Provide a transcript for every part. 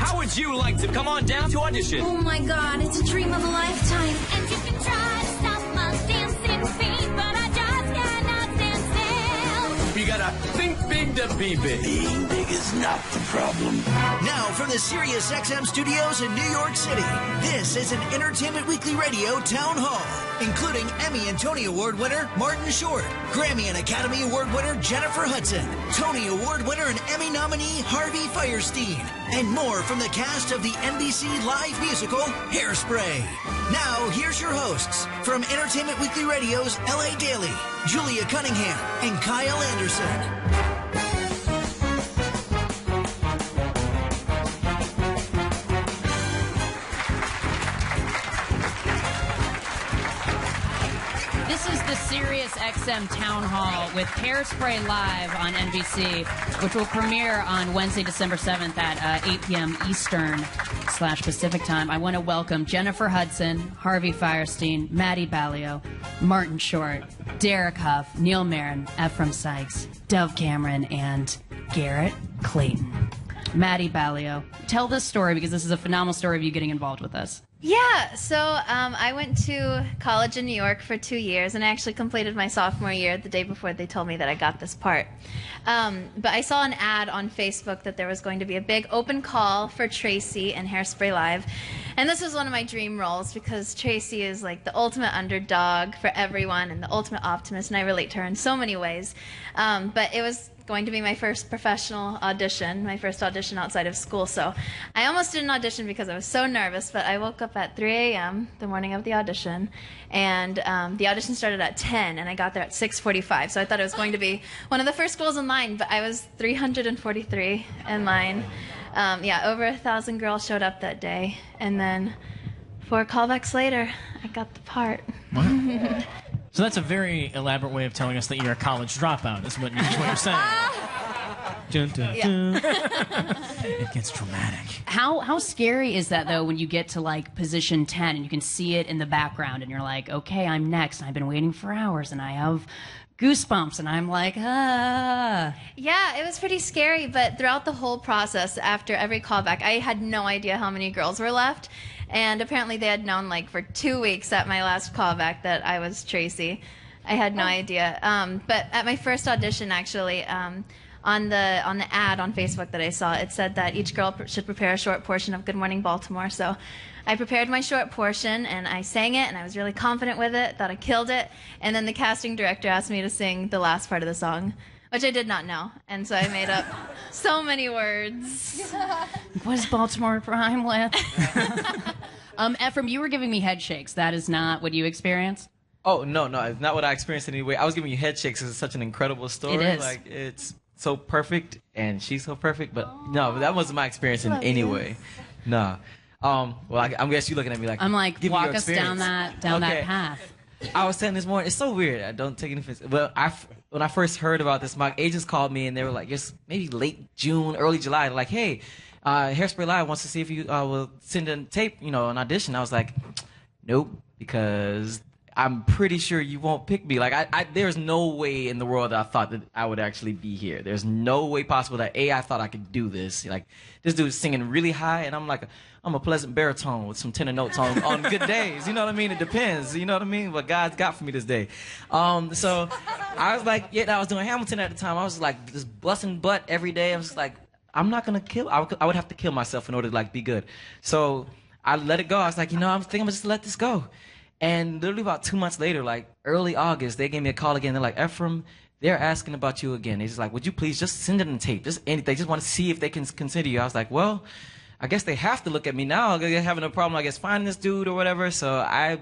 How would you like to come on down to audition? Oh my God, it's a dream of a lifetime. And you can try to stop my dancing feet, but I just cannot stand still. You gotta think big to be big. Being big is not the problem. Now from the SiriusXM studios in New York City, this is an Entertainment Weekly Radio Town Hall, including Emmy and Tony Award winner Martin Short, Grammy and Academy Award winner Jennifer Hudson, Tony Award winner and Emmy nominee Harvey Fierstein, and more from the cast of the NBC live musical Hairspray. Now, here's your hosts from Entertainment Weekly Radio's LA Daily, Julia Cunningham and Kyle Anderson. This is the SiriusXM Town Hall with Hairspray live on NBC, which will premiere on Wednesday, December 7th at 8 p.m. Eastern/Pacific time. I want to welcome Jennifer Hudson, Harvey Fierstein, Maddie Ballio, Martin Short, Derek Hough, Neil Marin, Ephraim Sykes, Dove Cameron, and Garrett Clayton. Maddie Ballio, tell this story because this is a phenomenal story of you getting involved with us. Yeah, so I went to college in New York for 2 years, and I actually completed my sophomore year the day before they told me that I got this part. But I saw an ad on Facebook that there was going to be a big open call for Tracy and Hairspray Live. And this was one of my dream roles because Tracy is like the ultimate underdog for everyone and the ultimate optimist, and I relate to her in so many ways. But it was going to be my first professional audition, my first audition outside of school. So I almost didn't audition because I was so nervous, but I woke up at 3 a.m. the morning of the audition, and the audition started at 10, and I got there at 6:45. So I thought it was going to be one of the first girls in line, but I was 343 in line. Yeah, over 1,000 girls showed up that day, and then 4 callbacks later, I got the part. Wow. So that's a very elaborate way of telling us that you're a college dropout, is what you're saying. Dun, dun, dun. It gets dramatic. How scary is that, though, when you get to, like, position 10 and you can see it in the background and you're like, okay, I'm next, and I've been waiting for hours, and I have goosebumps, and I'm like, ah. Yeah, it was pretty scary, but throughout the whole process, after every callback, I had no idea how many girls were left. And apparently they had known, like, for 2 weeks at my last callback that I was Tracy. I had no idea. But at my first audition, actually, on the ad on Facebook that I saw, it said that each girl should prepare a short portion of Good Morning Baltimore. So I prepared my short portion, and I sang it, and I was really confident with it, thought I killed it. And then the casting director asked me to sing the last part of the song, which I did not know. And so I made up so many words. What does Baltimore rhyme with? Ephraim, you were giving me head shakes. That is not what you experienced? Oh, no, it's not what I experienced anyway. I was giving you head shakes because it's such an incredible story. It is. Like, it's so perfect, and she's so perfect. But no, that wasn't my experience in any way. No. Well, I guess you're looking at me like, I'm like, walk us down that path. I was saying this morning, it's so weird. I don't take any offense. Well, when I first heard about this, my agents called me, and they were like, it's maybe late June, early July. They're like, hey, Hairspray Live wants to see if you will send in tape, an audition. I was like, nope, because I'm pretty sure you won't pick me. Like, there's no way in the world that I thought that I would actually be here. There's no way possible that, I thought I could do this. Like, this dude's singing really high, and I'm a pleasant baritone with some tenor notes on good days. You know what I mean? It depends. You know what I mean? What God's got for me this day. So I was like, I was doing Hamilton at the time. I was like just busting butt every day. I was like, I'm not going to kill. I would have to kill myself in order to like be good. So I let it go. I was like, I'm thinking I'm just let this go. And literally about 2 months later, like early August, they gave me a call again. They're like, Ephraim, they're asking about you again. They're just like, would you please just send it in tape? Just anything. They just want to see if they can consider you. I was like, well, I guess they have to look at me now. They're having a problem, I guess, finding this dude or whatever. So I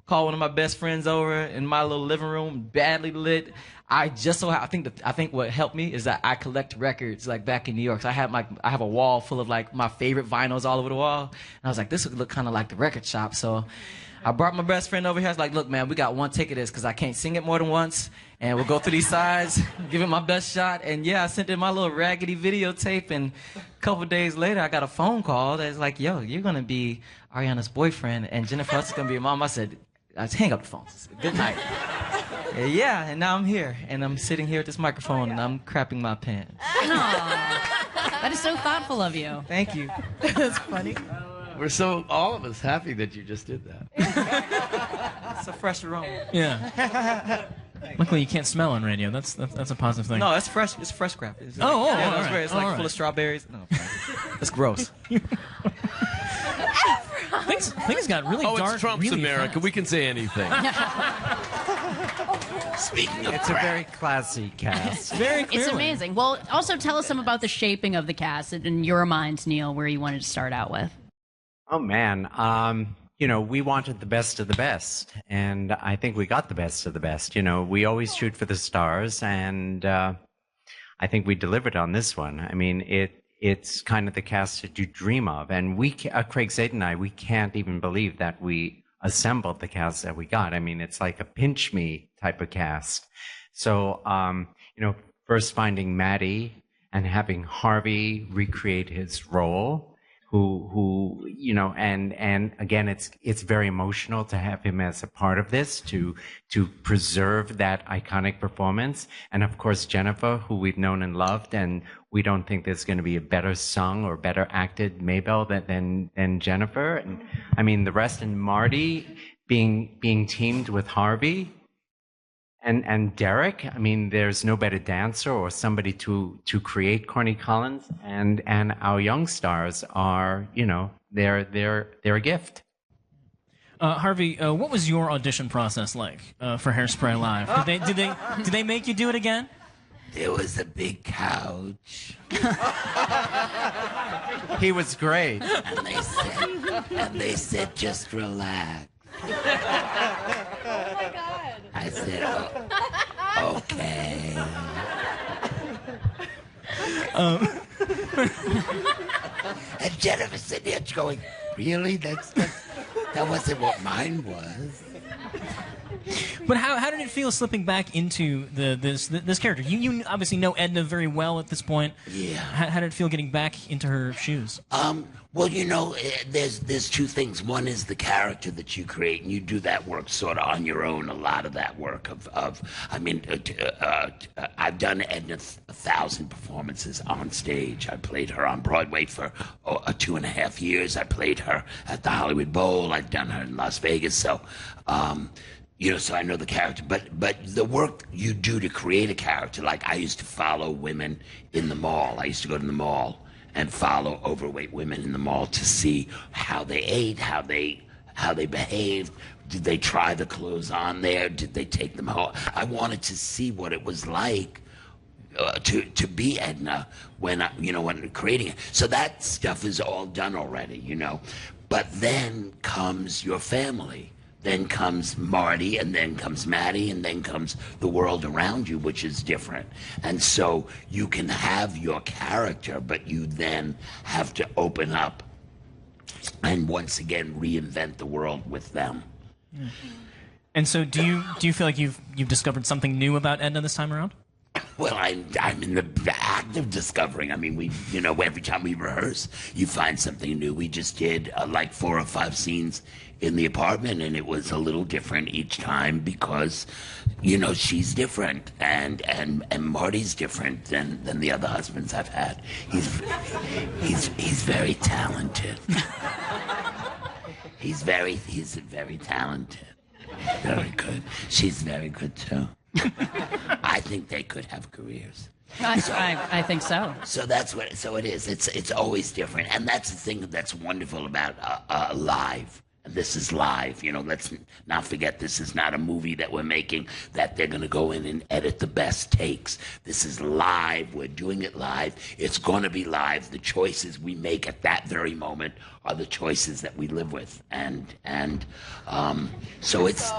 called one of my best friends over in my little living room, badly lit. I think what helped me is that I collect records like back in New York. So I have a wall full of like my favorite vinyls all over the wall. And I was like, this would look kind of like the record shop. So I brought my best friend over here. I was like, look, man, we got one take of this because I can't sing it more than once. And we'll go through these sides, give it my best shot. And yeah, I sent in my little raggedy videotape. And a couple days later, I got a phone call that's like, yo, you're going to be Ariana's boyfriend. And Jennifer Hudson's going to be your mom. I said, let's hang up the phone. Good night. Yeah, and now I'm here. And I'm sitting here at this microphone, and I'm crapping my pants. That is so thoughtful of you. Thank you. That's funny. We're so, all of us, happy that you just did that. It's a fresh aroma. Yeah. Luckily, you can't smell on radio. That's a positive thing. No, it's fresh. It's fresh crap. Oh, yeah, all that's right. great. It's like All full right. of strawberries. No, it's gross. Things got really dark. It's Trump's really America. fast. We can say anything. Speaking of It's a very classy cast. Very It's clearly. amazing. Well, also tell us some about the shaping of the cast in your minds, Neil, where you wanted to start out with. Oh man, we wanted the best of the best, and I think we got the best of the best. We always shoot for the stars, and I think we delivered on this one. I mean, it's kind of the cast that you dream of, and Craig Zaid and I, we can't even believe that we assembled the cast that we got. I mean, it's like a pinch me type of cast. So, first finding Maddie and having Harvey recreate his role. Who and again, it's very emotional to have him as a part of this, to preserve that iconic performance. And of course, Jennifer, who we've known and loved, and we don't think there's going to be a better sung or better acted Maybelle than Jennifer. And I mean, the rest, and Marty being teamed with Harvey. And Derek, I mean, there's no better dancer or somebody to create Corny Collins, and our young stars are, they're a gift. Harvey, what was your audition process like for Hairspray Live? Did they make you do it again? There was a big couch, He was great. and they said, just relax. I said, okay. And Jennifer sitting there going, really? That wasn't what mine was. But how did it feel slipping back into this character? You obviously know Edna very well at this point. Yeah. How did it feel getting back into her shoes? Well, there's two things. One is the character that you create, and you do that work sort of on your own. A lot of that work I've done Edna 1,000 performances on stage. I played her on Broadway for 2.5 years. I played her at the Hollywood Bowl. I've done her in Las Vegas. So, so I know the character. But the work you do to create a character, like I used to follow women in the mall. I used to go to the mall and follow overweight women in the mall to see how they ate, how they behaved. Did they try the clothes on there? Did they take them home? I wanted to see what it was like to be Edna when creating it. So that stuff is all done already, But then comes your family. Then comes Marty, and then comes Maddie, and then comes the world around you, which is different. And so you can have your character, but you then have to open up and once again reinvent the world with them. Yeah. And so do you feel like you've discovered something new about Edna this time around? Well, I'm in the act of discovering. I mean, every time we rehearse, you find something new. We just did like 4 or 5 scenes in the apartment, and it was a little different each time because, she's different, and Marty's different than the other husbands I've had. He's very talented. He's very talented. Very good. She's very good too. I think they could have careers. I think so. So that's what. So it is. It's always different, and that's the thing that's wonderful about live. This is live. Let's not forget this is not a movie that we're making that they're going to go in and edit the best takes. This is live. We're doing it live. It's going to be live. The choices we make at that very moment are the choices that we live with, and so it's.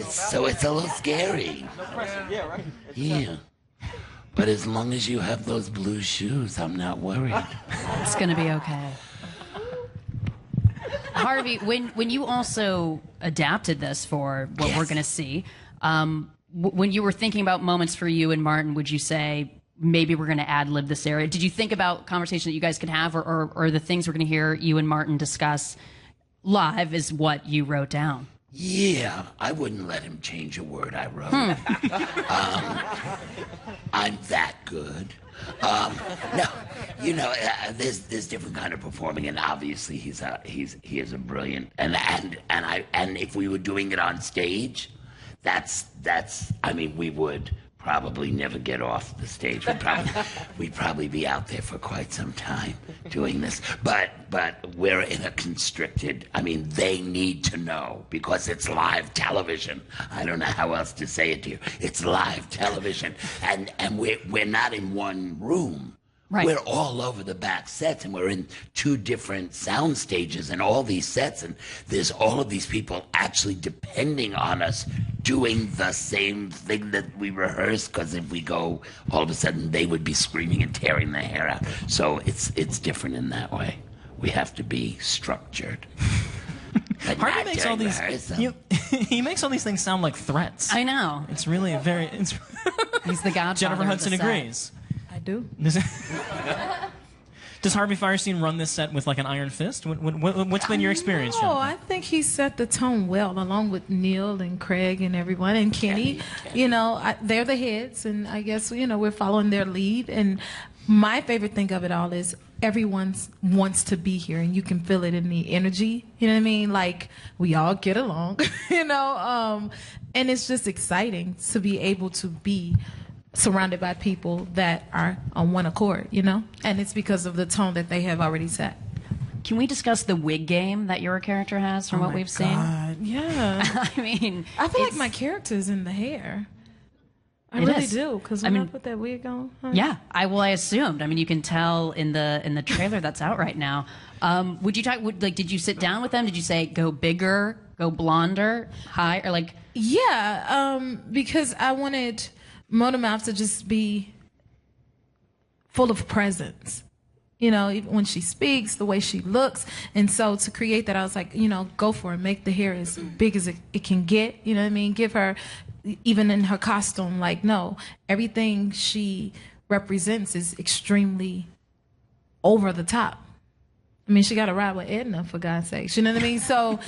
It's a little scary. No pressure. Yeah, right. Yeah. But as long as you have those blue shoes, I'm not worried. It's going to be okay. Harvey, when you also adapted this for what we're going to see, when you were thinking about moments for you and Martin, would you say maybe we're going to ad-lib this area? Did you think about conversations that you guys could have, or the things we're going to hear you and Martin discuss live is what you wrote down? Yeah, I wouldn't let him change a word I wrote. I'm that good. No, you know, there's different kind of performing, and obviously he is a brilliant, and if we were doing it on stage, that's I mean, we would probably never get off the stage. We'd probably be out there for quite some time doing this. But we're in a constricted, I mean, they need to know because it's live television. I don't know how else to say it to you. It's live television. And we're not in one room. Right. We're all over the back sets, and we're in 2 different sound stages and all these sets, and there's all of these people actually depending on us doing the same thing that we rehearsed, because if we go, all of a sudden they would be screaming and tearing their hair out. So it's different in that way. We have to be structured. Harvey makes all these. He makes all these things sound like threats. I know. It's really a very. He's the godfather. Jennifer Hudson of the set. agrees. I do. Does Harvey Fierstein run this set with like an iron fist? What's been your experience, Oh, Jennifer? I think he set the tone well, along with Neil and Craig and everyone, and Kenny. You know, they're the heads, and I guess, you know, we're following their lead. And my favorite thing of it all is everyone wants to be here, and you can feel it in the energy. You know what I mean? Like, we all get along, you know, and it's just exciting to be able to be surrounded by people that are on one accord, you know? And it's because of the tone that they have already set. Can we discuss the wig game that your character has from what we've seen? Yeah. I mean, I feel like my character's in the hair. I really do, because when I put that wig on. Yeah, I assumed. I mean, you can tell in the trailer that's out right now. Would you talk? Did you sit down with them? Did you say go bigger, go blonder, high, or like? Yeah, because I wanted Motormouth to just be full of presence. You know, even when she speaks, the way she looks. And so to create that, I was like, you know, go for it. Make the hair as big as it can get. You know what I mean? Give her, even in her costume, like, no, everything she represents is extremely over the top. I mean, she got to ride with Edna, for God's sake. You know what I mean? So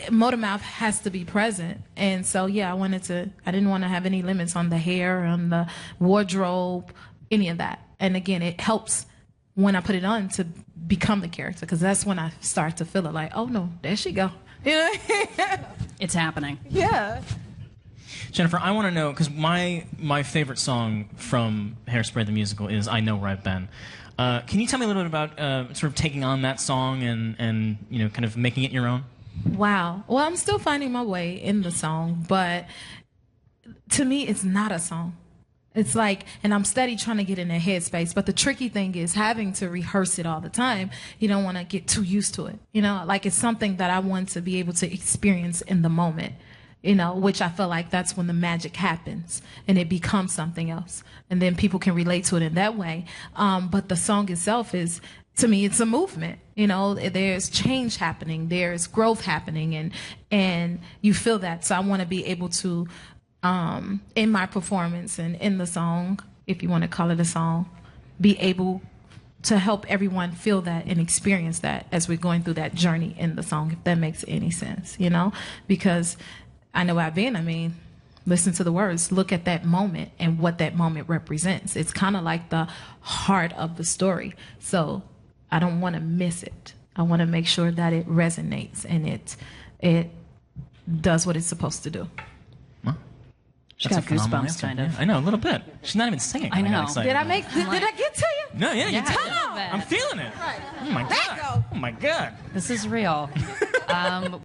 Motormouth has to be present. And so, yeah, I didn't want to have any limits on the hair, on the wardrobe, any of that. And again, it helps when I put it on to become the character, because that's when I start to feel it like, oh no, there she go. You know? It's happening. Yeah. Jennifer, I want to know, because my favorite song from Hairspray the musical is I Know Where I've Been. Can you tell me a little bit about sort of taking on that song and you know, kind of making it your own? Wow. Well, I'm still finding my way in the song, but to me, it's not a song. It's like, and I'm steady trying to get in a headspace, but the tricky thing is having to rehearse it all the time. You don't want to get too used to it. You know, like it's something that I want to be able to experience in the moment. You know, which I feel like that's when the magic happens and it becomes something else. And then people can relate to it in that way. But the song itself is, to me, it's a movement. You know, there's change happening, there's growth happening, and you feel that. So I want to be able to, in my performance and in the song, if you want to call it a song, be able to help everyone feel that and experience that as we're going through that journey in the song, if that makes any sense, you know? Because I know I've been, I mean, listen to the words, look at that moment and what that moment represents. It's kind of like the heart of the story. So I don't want to miss it. I want to make sure that it resonates and it does what it's supposed to do. Well, she got goosebumps, kind of. I know, a little bit. She's not even singing. I know. Did I get to you? No, yeah, you did. I'm feeling it. Right. Oh my God. Oh my God. This is real.